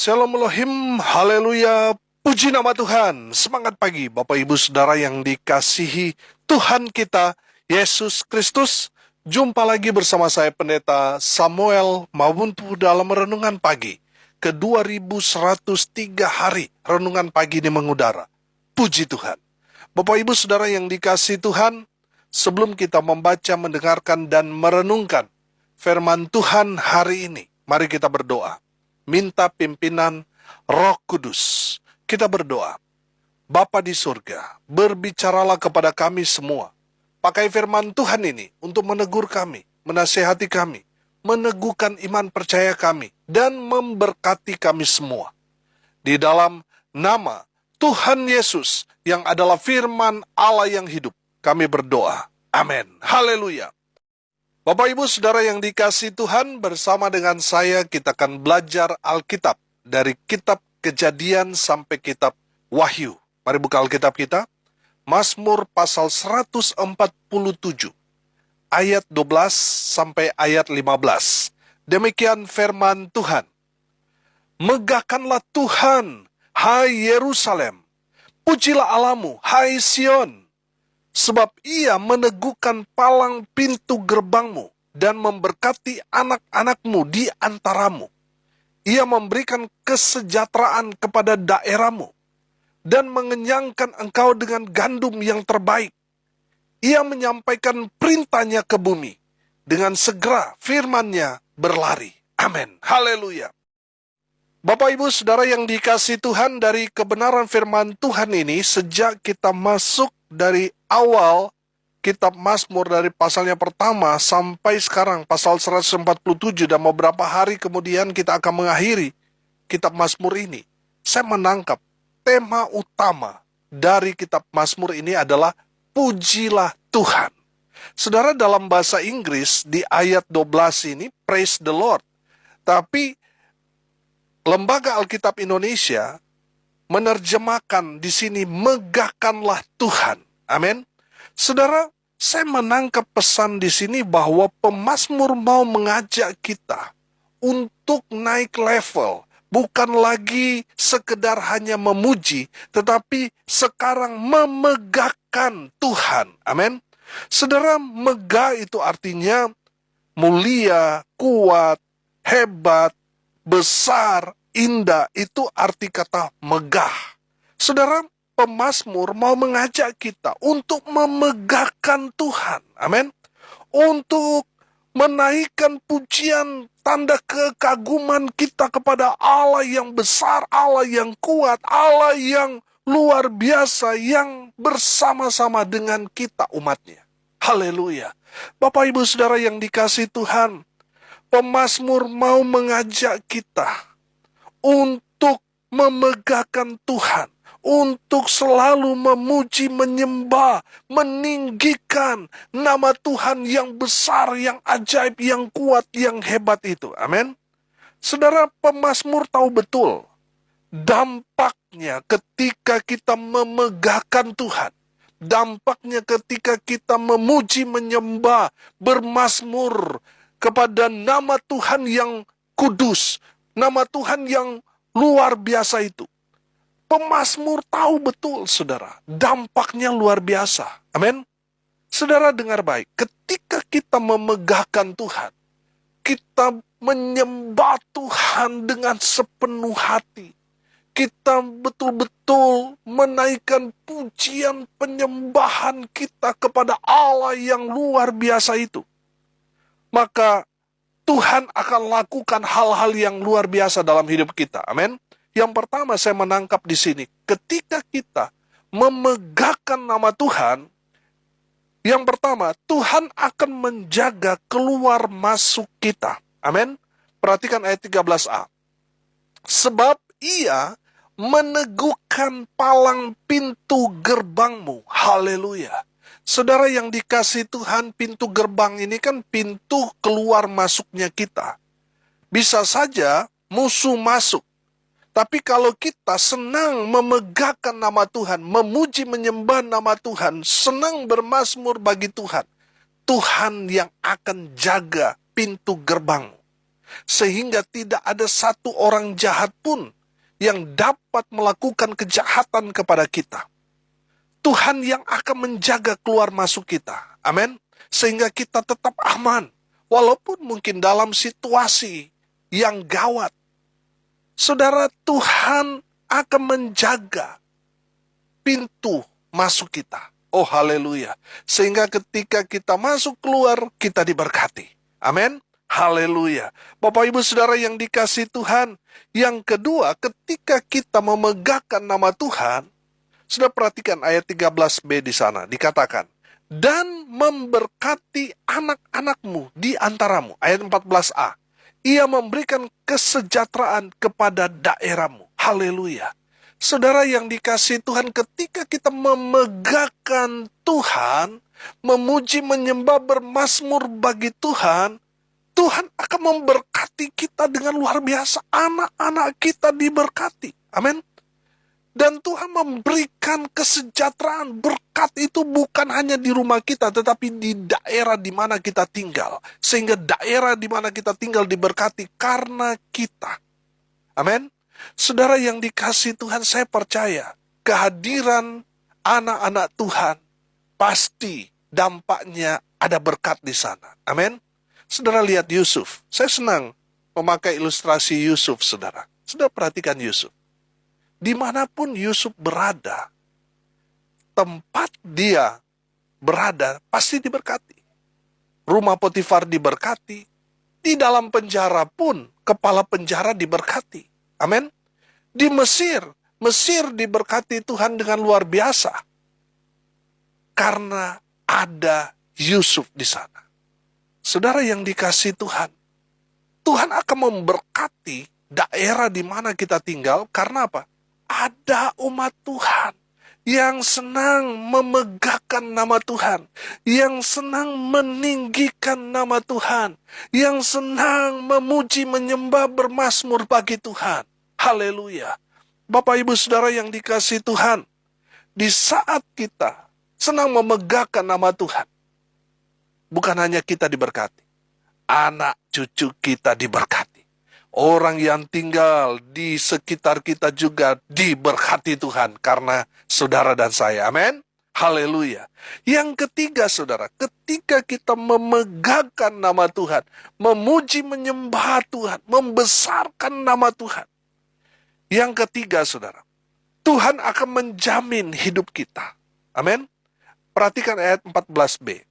Shalom Elohim, haleluya, puji nama Tuhan. Semangat pagi Bapak Ibu Saudara yang dikasihi Tuhan kita, Yesus Kristus. Jumpa lagi bersama saya Pendeta Samuel Mawuntu dalam Renungan Pagi. Ke-2103 hari Renungan Pagi ini mengudara. Puji Tuhan. Bapak Ibu Saudara yang dikasihi Tuhan, sebelum kita membaca, mendengarkan, dan merenungkan firman Tuhan hari ini, mari kita berdoa. Minta pimpinan Roh Kudus. Kita berdoa. Bapa di surga, berbicaralah kepada kami semua. Pakai firman Tuhan ini untuk menegur kami, menasihati kami, meneguhkan iman percaya kami, dan memberkati kami semua. Di dalam nama Tuhan Yesus yang adalah firman Allah yang hidup, kami berdoa. Amin. Haleluya. Bapak Ibu Saudara yang dikasihi Tuhan, bersama dengan saya kita akan belajar Alkitab dari kitab Kejadian sampai kitab Wahyu. Mari buka Alkitab kita. Mazmur pasal 147 ayat 12 sampai ayat 15. Demikian firman Tuhan. Megahkanlah Tuhan, hai Yerusalem. Pujilah Allahmu, hai Sion. Sebab ia meneguhkan palang pintu gerbangmu dan memberkati anak-anakmu di antaramu. Ia memberikan kesejahteraan kepada daerahmu dan mengenyangkan engkau dengan gandum yang terbaik. Ia menyampaikan perintahnya ke bumi, dengan segera firman-Nya berlari. Amin. Haleluya. Bapak Ibu Saudara yang dikasihi Tuhan, dari kebenaran firman Tuhan ini, sejak kita masuk dari awal kitab Mazmur dari pasalnya pertama sampai sekarang pasal 147 dan beberapa hari kemudian kita akan mengakhiri kitab Mazmur ini. Saya menangkap tema utama dari kitab Mazmur ini adalah pujilah Tuhan. Saudara, dalam bahasa Inggris di ayat 12 ini praise the Lord. Tapi Lembaga Alkitab Indonesia menerjemahkan di sini megahkanlah Tuhan. Amin. Saudara, saya menangkap pesan di sini bahwa pemazmur mau mengajak kita untuk naik level. Bukan lagi sekedar hanya memuji, tetapi sekarang memegahkan Tuhan. Amin. Saudara, megah itu artinya mulia, kuat, hebat, besar, indah, itu arti kata megah. Saudara, pemazmur mau mengajak kita untuk memegahkan Tuhan. Amin. Untuk menaikkan pujian, tanda kekaguman kita kepada Allah yang besar, Allah yang kuat, Allah yang luar biasa, yang bersama-sama dengan kita umatnya. Haleluya. Bapak Ibu Saudara yang dikasihi Tuhan, pemazmur mau mengajak kita untuk memegahkan Tuhan, untuk selalu memuji, menyembah, meninggikan nama Tuhan yang besar, yang ajaib, yang kuat, yang hebat itu. Amin. Saudara, pemazmur tahu betul dampaknya ketika kita memegahkan Tuhan. Dampaknya ketika kita memuji, menyembah, bermazmur kepada nama Tuhan yang kudus, nama Tuhan yang luar biasa itu. Pemazmur tahu betul, saudara, dampaknya luar biasa. Amin. Saudara dengar baik, ketika kita memegahkan Tuhan, kita menyembah Tuhan dengan sepenuh hati. Kita betul-betul menaikkan pujian penyembahan kita kepada Allah yang luar biasa itu. Maka Tuhan akan lakukan hal-hal yang luar biasa dalam hidup kita. Amin. Yang pertama saya menangkap di sini, ketika kita memegahkan nama Tuhan, yang pertama, Tuhan akan menjaga keluar masuk kita. Amin. Perhatikan ayat 13a. Sebab ia meneguhkan palang pintu gerbangmu. Haleluya. Saudara yang dikasihi Tuhan, pintu gerbang ini kan pintu keluar masuknya kita. Bisa saja musuh masuk. Tapi kalau kita senang memegahkan nama Tuhan, memuji menyembah nama Tuhan, senang bermazmur bagi Tuhan, Tuhan yang akan jaga pintu gerbangmu. sehingga tidak ada satu orang jahat pun yang dapat melakukan kejahatan kepada kita. Tuhan yang akan menjaga keluar masuk kita. Amin. Sehingga kita tetap aman. Walaupun mungkin dalam situasi yang gawat. Saudara, Tuhan akan menjaga pintu masuk kita. Oh haleluya. Sehingga ketika kita masuk keluar, kita diberkati. Amin. Haleluya. Bapak Ibu Saudara yang dikasihi Tuhan. Yang kedua, ketika kita memegahkan nama Tuhan, sudah perhatikan ayat 13b di sana, dikatakan, dan memberkati anak-anakmu di antaramu. Ayat 14a. Ia memberikan kesejahteraan kepada daerahmu. Haleluya. Saudara yang dikasihi Tuhan, ketika kita memegahkan Tuhan, memuji, menyembah, bermazmur bagi Tuhan, Tuhan akan memberkati kita dengan luar biasa. Anak-anak kita diberkati. Amin. Dan Tuhan memberikan kesejahteraan. Berkat itu bukan hanya di rumah kita, tetapi di daerah di mana kita tinggal. Sehingga daerah di mana kita tinggal diberkati karena kita. Amin. Saudara yang dikasihi Tuhan, saya percaya kehadiran anak-anak Tuhan pasti dampaknya ada berkat di sana. Amin. Saudara lihat Yusuf. Saya senang memakai ilustrasi Yusuf, saudara. Saudara perhatikan Yusuf. Dimanapun Yusuf berada, tempat dia berada pasti diberkati. Rumah Potifar diberkati. Di dalam penjara pun, kepala penjara diberkati. Amin. Di Mesir diberkati Tuhan dengan luar biasa. Karena ada Yusuf di sana. Saudara yang dikasihi Tuhan, Tuhan akan memberkati daerah di mana kita tinggal. Karena apa? Ada umat Tuhan yang senang memegahkan nama Tuhan, yang senang meninggikan nama Tuhan, yang senang memuji, menyembah, bermazmur bagi Tuhan. Haleluya. Bapak Ibu Saudara yang dikasihi Tuhan, di saat kita senang memegahkan nama Tuhan, bukan hanya kita diberkati, anak cucu kita diberkati. Orang yang tinggal di sekitar kita juga diberkati Tuhan karena saudara dan saya. Amin. Haleluya. Yang ketiga, saudara, ketika kita memegahkan nama Tuhan, memuji, menyembah Tuhan, membesarkan nama Tuhan. Yang ketiga, saudara, Tuhan akan menjamin hidup kita. Amin. Perhatikan ayat 14b.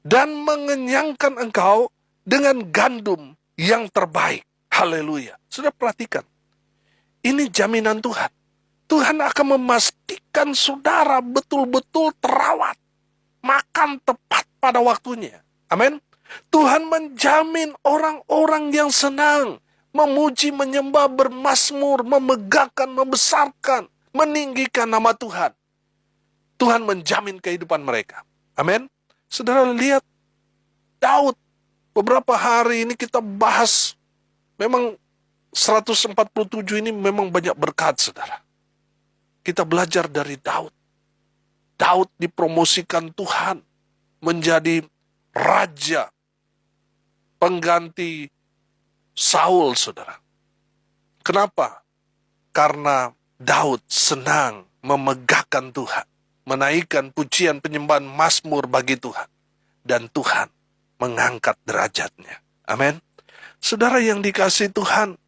Dan mengenyangkan engkau dengan gandum yang terbaik. Haleluya. Sudah perhatikan. Ini jaminan Tuhan. Tuhan akan memastikan saudara betul-betul terawat. Makan tepat pada waktunya. Amin. Tuhan menjamin orang-orang yang senang memuji, menyembah, bermazmur, memegahkan, membesarkan, meninggikan nama Tuhan. Tuhan menjamin kehidupan mereka. Amin. Saudara lihat Daud. Beberapa hari ini kita bahas. Memang 147 ini memang banyak berkat, saudara. Kita belajar dari Daud. Daud dipromosikan Tuhan menjadi raja pengganti Saul, saudara. Kenapa? Karena Daud senang memegahkan Tuhan, menaikkan pujian, penyembahan, mazmur bagi Tuhan. Dan Tuhan mengangkat derajatnya. Amin. Saudara yang dikasihi Tuhan,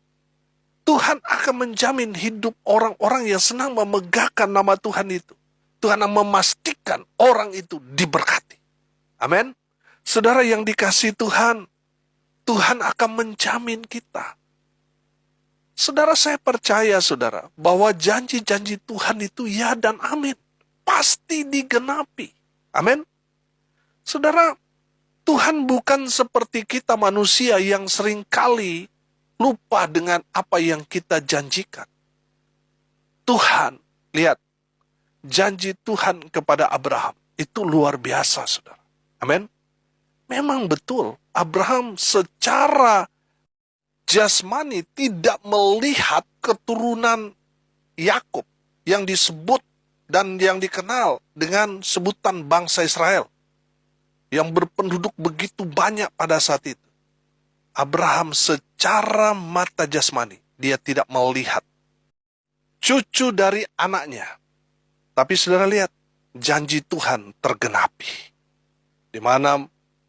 Tuhan akan menjamin hidup orang-orang yang senang memegahkan nama Tuhan itu. Tuhan akan memastikan orang itu diberkati. Amin. Saudara yang dikasihi Tuhan, Tuhan akan menjamin kita. Saudara, saya percaya, saudara, bahwa janji-janji Tuhan itu ya dan amin. Pasti digenapi. Amin. Saudara, Tuhan bukan seperti kita manusia yang seringkali lupa dengan apa yang kita janjikan. Tuhan, lihat, janji Tuhan kepada Abraham itu luar biasa, saudara. Amin. Memang betul, Abraham secara jasmani tidak melihat keturunan Yakub yang disebut dan yang dikenal dengan sebutan bangsa Israel, yang berpenduduk begitu banyak pada saat itu. Abraham secara mata jasmani, dia tidak melihat cucu dari anaknya. Tapi saudara lihat, janji Tuhan tergenapi. Di mana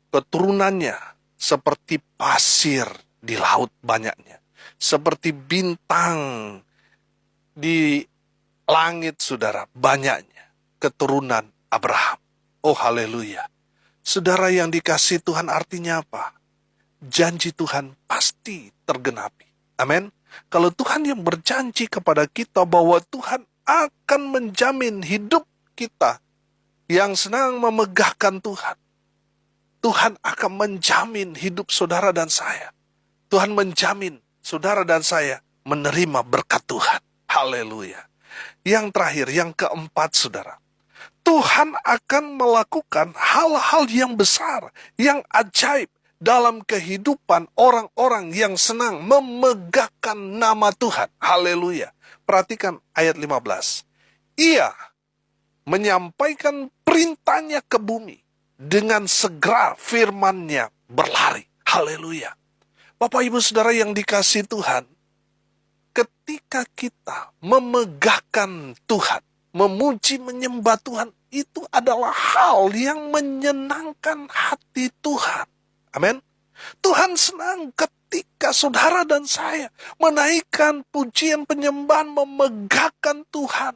keturunannya seperti pasir di laut banyaknya. Seperti bintang di langit, saudara, banyaknya keturunan Abraham. Oh haleluya. Saudara yang dikasihi Tuhan, artinya apa? Janji Tuhan pasti tergenapi. Amin. Kalau Tuhan yang berjanji kepada kita bahwa Tuhan akan menjamin hidup kita yang senang memegahkan Tuhan, Tuhan akan menjamin hidup saudara dan saya. Tuhan menjamin saudara dan saya menerima berkat Tuhan. Haleluya. Yang terakhir, yang keempat, saudara. Tuhan akan melakukan hal-hal yang besar, yang ajaib dalam kehidupan orang-orang yang senang memegahkan nama Tuhan. Haleluya. Perhatikan ayat 15. Ia menyampaikan perintahnya ke bumi, dengan segera firman-Nya berlari. Haleluya. Bapak Ibu Saudara yang dikasihi Tuhan, ketika kita memegahkan Tuhan, memuji menyembah Tuhan, itu adalah hal yang menyenangkan hati Tuhan. Amin. Tuhan senang ketika saudara dan saya menaikkan pujian penyembahan, memegahkan Tuhan.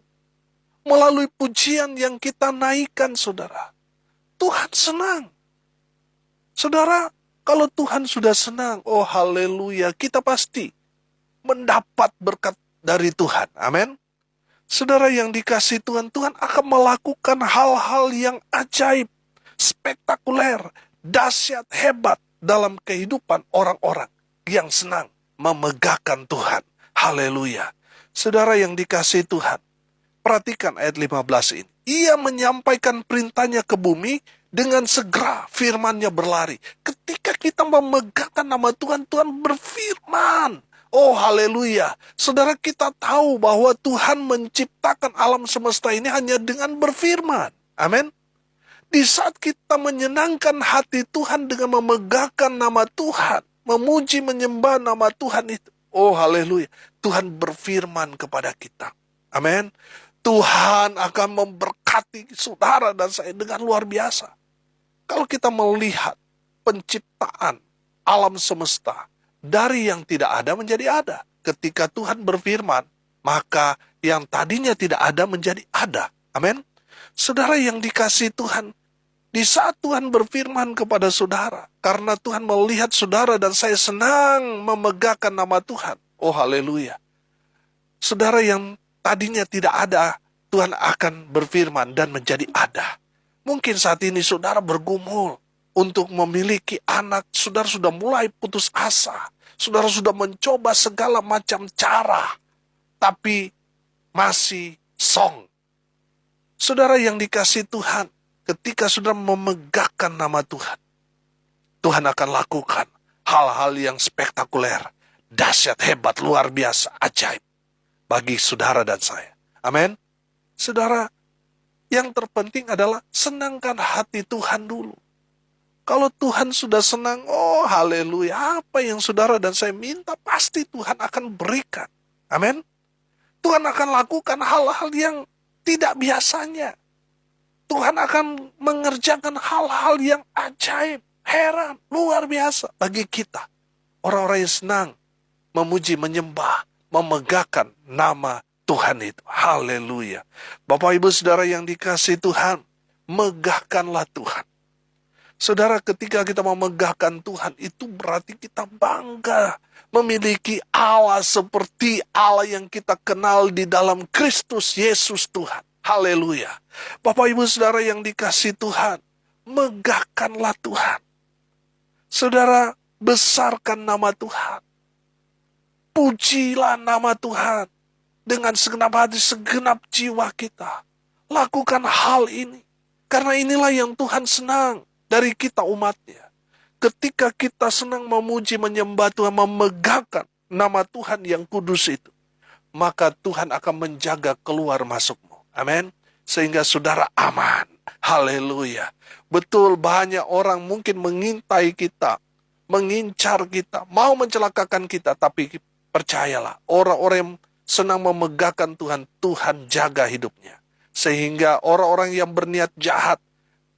Melalui pujian yang kita naikkan, saudara, Tuhan senang. Saudara, kalau Tuhan sudah senang, oh haleluya, kita pasti mendapat berkat dari Tuhan. Amin. Saudara yang dikasihi Tuhan, Tuhan akan melakukan hal-hal yang ajaib, spektakuler, dahsyat, hebat dalam kehidupan orang-orang yang senang memegahkan Tuhan. Haleluya. Saudara yang dikasihi Tuhan, perhatikan ayat 15 ini. Ia menyampaikan perintahnya ke bumi, dengan segera firman-Nya berlari. Ketika kita memegahkan nama Tuhan, Tuhan berfirman. Oh haleluya. Saudara, kita tahu bahwa Tuhan menciptakan alam semesta ini hanya dengan berfirman. Amin. Di saat kita menyenangkan hati Tuhan dengan memegahkan nama Tuhan, memuji menyembah nama Tuhan itu, oh haleluya, Tuhan berfirman kepada kita. Amin. Tuhan akan memberkati saudara dan saya dengan luar biasa. Kalau kita melihat penciptaan alam semesta, dari yang tidak ada menjadi ada. Ketika Tuhan berfirman, maka yang tadinya tidak ada menjadi ada. Amin. Saudara yang dikasihi Tuhan, di saat Tuhan berfirman kepada saudara, karena Tuhan melihat saudara dan saya senang memegahkan nama Tuhan. Oh haleluya. Saudara yang tadinya tidak ada, Tuhan akan berfirman dan menjadi ada. Mungkin saat ini saudara bergumul untuk memiliki anak, saudara sudah mulai putus asa. Saudara sudah mencoba segala macam cara, tapi masih song. Saudara yang dikasihi Tuhan, ketika saudara memegahkan nama Tuhan, Tuhan akan lakukan hal-hal yang spektakuler, dahsyat, hebat, luar biasa, ajaib bagi saudara dan saya. Amin. Saudara, yang terpenting adalah senangkan hati Tuhan dulu. Kalau Tuhan sudah senang, oh haleluya, apa yang saudara dan saya minta pasti Tuhan akan berikan. Amin. Tuhan akan lakukan hal-hal yang tidak biasanya. Tuhan akan mengerjakan hal-hal yang ajaib, heran, luar biasa bagi kita. Orang-orang yang senang memuji, menyembah, memegahkan nama Tuhan itu. Haleluya. Bapak Ibu Saudara yang dikasihi Tuhan, megahkanlah Tuhan. Saudara, ketika kita memegahkan Tuhan, itu berarti kita bangga memiliki Allah seperti Allah yang kita kenal di dalam Kristus Yesus Tuhan. Haleluya. Bapak Ibu Saudara yang dikasihi Tuhan, megahkanlah Tuhan. Saudara, besarkan nama Tuhan. Pujilah nama Tuhan dengan segenap hati, segenap jiwa kita. Lakukan hal ini, karena inilah yang Tuhan senang dari kita umatnya. Ketika kita senang memuji, menyembah Tuhan, memegahkan nama Tuhan yang kudus itu, maka Tuhan akan menjaga keluar masukmu. Amin. Sehingga saudara aman. Haleluya. Betul, banyak orang mungkin mengintai kita, mengincar kita, mau mencelakakan kita. Tapi percayalah, orang-orang yang senang memegahkan Tuhan, Tuhan jaga hidupnya. Sehingga orang-orang yang berniat jahat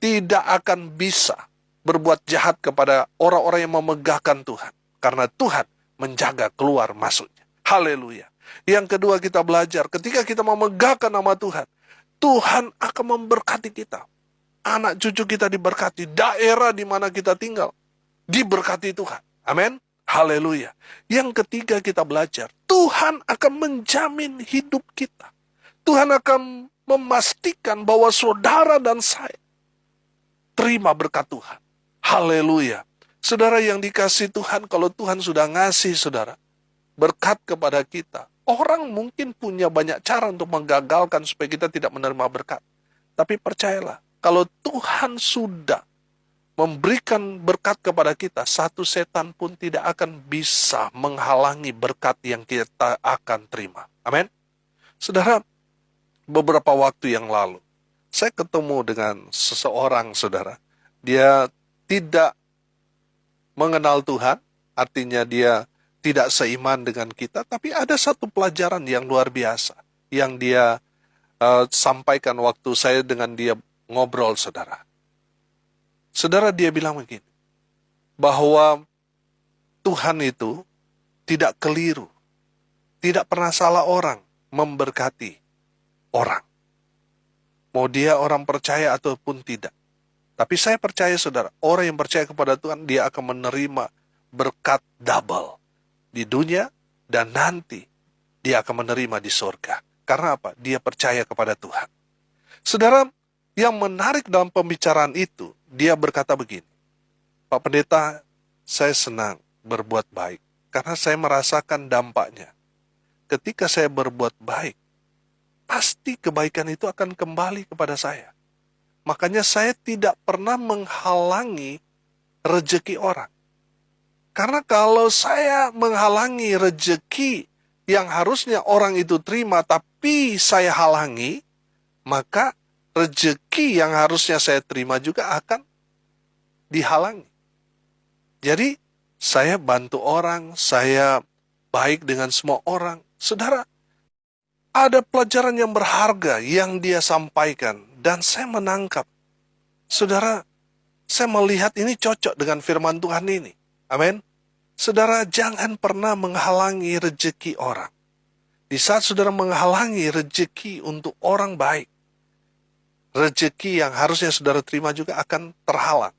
tidak akan bisa berbuat jahat kepada orang-orang yang memegahkan Tuhan. Karena Tuhan menjaga keluar masuknya. Haleluya. Yang kedua kita belajar, ketika kita memegahkan nama Tuhan, Tuhan akan memberkati kita. Anak cucu kita diberkati, daerah di mana kita tinggal diberkati Tuhan. Amin. Haleluya. Yang ketiga kita belajar, Tuhan akan menjamin hidup kita. Tuhan akan memastikan bahwa saudara dan saya terima berkat Tuhan. Haleluya. Saudara yang dikasih Tuhan, kalau Tuhan sudah ngasih saudara berkat kepada kita, orang mungkin punya banyak cara untuk menggagalkan supaya kita tidak menerima berkat. Tapi percayalah, kalau Tuhan sudah memberikan berkat kepada kita, satu setan pun tidak akan bisa menghalangi berkat yang kita akan terima. Amin. Saudara, beberapa waktu yang lalu, saya ketemu dengan seseorang, saudara. Dia tidak mengenal Tuhan, artinya dia tidak seiman dengan kita, tapi ada satu pelajaran yang luar biasa yang dia sampaikan waktu saya dengan dia ngobrol, saudara. Saudara, dia bilang begini, bahwa Tuhan itu tidak keliru, tidak pernah salah orang memberkati orang. Mau dia orang percaya ataupun tidak. Tapi saya percaya saudara, orang yang percaya kepada Tuhan, dia akan menerima berkat double di dunia, dan nanti dia akan menerima di surga. Karena apa? Dia percaya kepada Tuhan. Saudara, yang menarik dalam pembicaraan itu, dia berkata begini, Pak Pendeta, saya senang berbuat baik, karena saya merasakan dampaknya. Ketika saya berbuat baik, pasti kebaikan itu akan kembali kepada saya. Makanya saya tidak pernah menghalangi rezeki orang. Karena kalau saya menghalangi rezeki yang harusnya orang itu terima, tapi saya halangi, maka rezeki yang harusnya saya terima juga akan dihalangi. Jadi, saya bantu orang, saya baik dengan semua orang. Saudara, ada pelajaran yang berharga yang dia sampaikan, dan saya menangkap. Saudara, saya melihat ini cocok dengan firman Tuhan ini. Amin. Saudara, jangan pernah menghalangi rezeki orang. Di saat saudara menghalangi rezeki untuk orang baik, rezeki yang harusnya saudara terima juga akan terhalang.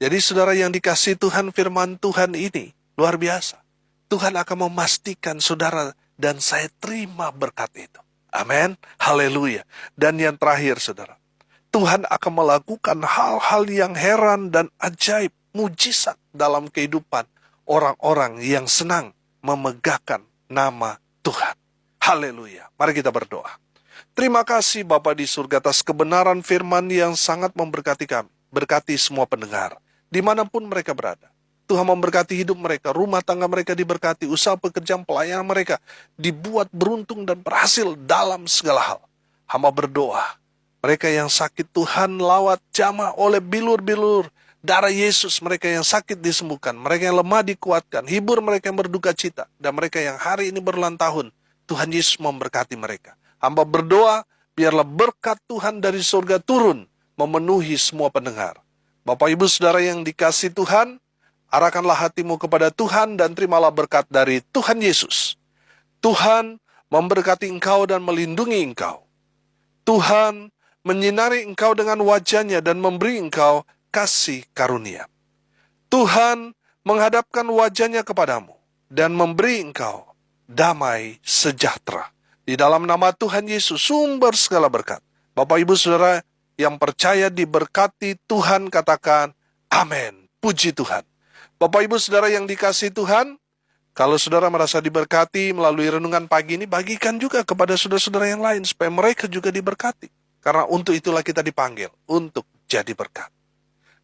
Jadi saudara yang dikasihi Tuhan, firman Tuhan ini luar biasa. Tuhan akan memastikan saudara dan saya terima berkat itu. Amin. Haleluya. Dan yang terakhir saudara, Tuhan akan melakukan hal-hal yang heran dan ajaib, mujizat dalam kehidupan orang-orang yang senang memegahkan nama Tuhan. Haleluya. Mari kita berdoa. Terima kasih Bapa di surga atas kebenaran firman yang sangat memberkati kami. Berkati semua pendengar, dimanapun mereka berada. Tuhan memberkati hidup mereka, rumah tangga mereka diberkati, usaha pekerjaan pelayanan mereka dibuat beruntung dan berhasil dalam segala hal. Hamba berdoa, mereka yang sakit Tuhan lawat jamah oleh bilur-bilur darah Yesus, mereka yang sakit disembuhkan, mereka yang lemah dikuatkan, hibur mereka yang berduka cita, dan mereka yang hari ini berulang tahun, Tuhan Yesus memberkati mereka. Hamba berdoa, biarlah berkat Tuhan dari surga turun, memenuhi semua pendengar. Bapak Ibu Saudara yang dikasihi Tuhan, arahkanlah hatimu kepada Tuhan dan terimalah berkat dari Tuhan Yesus. Tuhan memberkati engkau dan melindungi engkau. Tuhan menyinari engkau dengan wajah-Nya dan memberi engkau kasih karunia. Tuhan menghadapkan wajah-Nya kepadamu dan memberi engkau damai sejahtera. Di dalam nama Tuhan Yesus, sumber segala berkat. Bapak Ibu Saudara yang percaya diberkati Tuhan, katakan amin. Puji Tuhan. Bapak Ibu Saudara yang dikasihi Tuhan, kalau saudara merasa diberkati melalui renungan pagi ini, bagikan juga kepada saudara-saudara yang lain, supaya mereka juga diberkati. Karena untuk itulah kita dipanggil, untuk jadi berkat.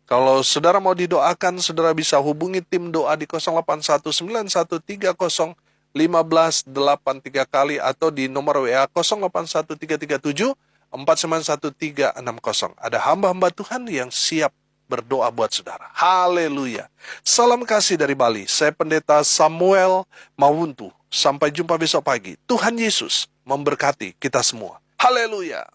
Kalau saudara mau didoakan, saudara bisa hubungi tim doa di 081913051583 kali, atau di nomor WA 081337491360. Ada hamba-hamba Tuhan yang siap berdoa buat saudara. Haleluya. Salam kasih dari Bali. Saya Pendeta Samuel Mawuntu. Sampai jumpa besok pagi. Tuhan Yesus memberkati kita semua. Haleluya.